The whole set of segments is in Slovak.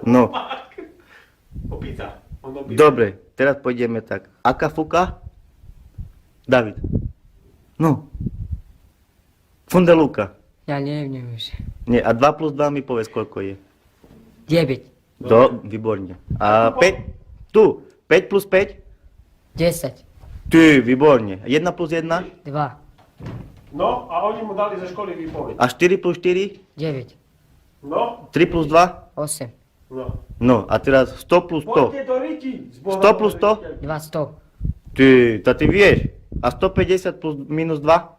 No, Opica. On opica. dobre, teraz pôjdeme tak. Aká fuka? David. No. Fundelúka. Ja neviem už. Nie, a 2 plus 2 mi povedz, koľko je. 9, Výborne. A 5, tu, 5 plus 5? 10, Ty, výborne. 1 plus 1? 2, No, a oni mu dali ze školy výpoveď. A 4 plus 4? 9, No, 3 plus 2? 8, no. No, a teraz 100 plus 100. Poďte do Riti. 100 plus 100? 2, 100, Ty, to ty vieš. A 150 plus minus 2?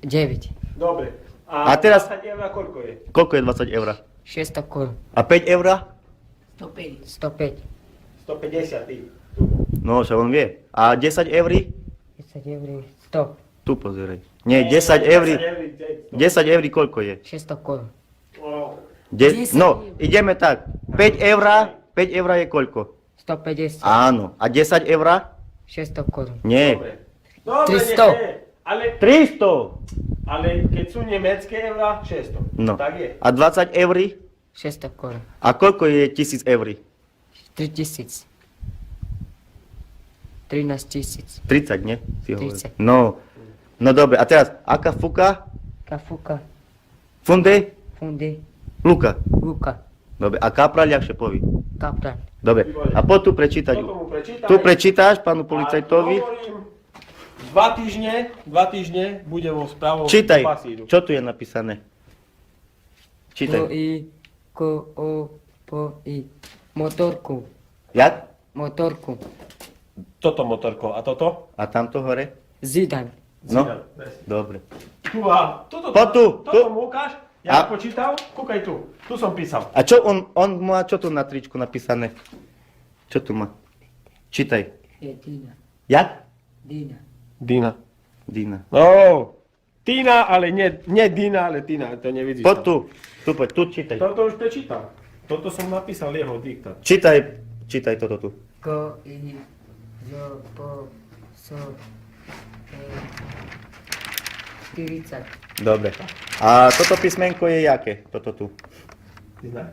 9, Dobre. A teraz- 20 eur koľko je? Koľko je 20 eur? 600 korun, A 5 eur? 105, 150 ty. No, však on vie. A 10 eur? 10 eur, 100, Tu pozeraj. Nie, 10 eur. 10 eur koľko je? 600 korun, No, ideme tak. 5 eur je koľko? 150, Áno. A 10 eur? 600 korun, Nie. Dobre, 300. nechaj. Ale, 300. ale keď sú nemecké eurá, 600. No. Tak je. A 20 eur? 600 korun, A koľko je 1000 eur? 3000, 13 000, 30, nie? Si hovoril. 30. No. No dobre, a teraz, aká fuka? kafuka, Funde? funde, Luka. luka, Dobre, a kapra ľahšie poví. kaplan, Dobre, a poď tu prečítať. Toto mu prečítaj. Tu prečítaš pánu A policajtovi. hovorím, 2 týždne bude vo správou Čítaj, pasíru. čo tu je napísané. Čítaj. po i, motorku, Jak? motorku, Toto motorko. A toto? A tamto hore? zidan, No, Zidane, presne. dobre. Tu a toto. Poď tu, Toto tu. mu ukáž. Ja A- počítal. Kúkaj tu. Tu som písal. A čo on má čo tu na tričku napísané? Čo tu má? Čítaj. je Dina, Jak? Dina, Dina. Dina. No. Tina, ale nie Dina, ale Tina. To nevidíš. Poď tam. tu. Tu poď, tu čítaj. Toto už prečítal. Toto som napísal jeho diktát. Čítaj toto tu. ko i, zo, po, so, 40, Dobre. A toto písmenko je jaké? Toto tu. Ty znáš?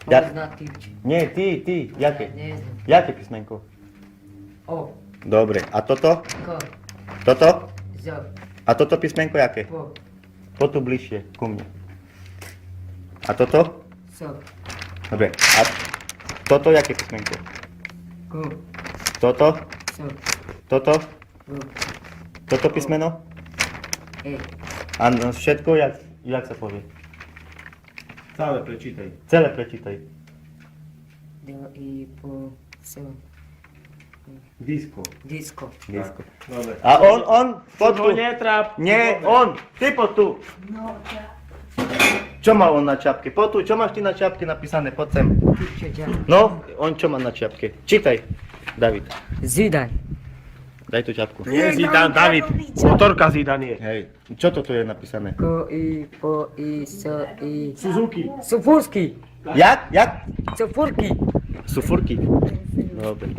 Ja- oznativči, Nie, ty. Jaké? ne znam, Jaké písmenko? o, Dobre. A toto? ko, Toto? zo, A toto písmenko jaké? po, Poď tu bližšie, ku mne. A toto? so, Dobre. A toto jaké písmenko? ko, Toto? so, Toto? ro, Toto písmeno? A všetko, jak sa povie? Celé prečítaj. Celé prečítaj. do i, po, so, Disko. disko, Disko. Dobre. A on, poď tu. To netráp. Nie, on, ty poď tu. Čo má on na čapke? Poď tu, čo máš ty na čapke napísané? Poď sem. čo, No, on čo má na čapke? Čítaj, David. zidan, Daj tú čapku. Nie Zidane, David. Motorka Zidane je. Hej, čo to tu je napísané? ko i, po i, so, i, Suzuki. sufurski, Jak? sufurki, Sú furky. Dobre.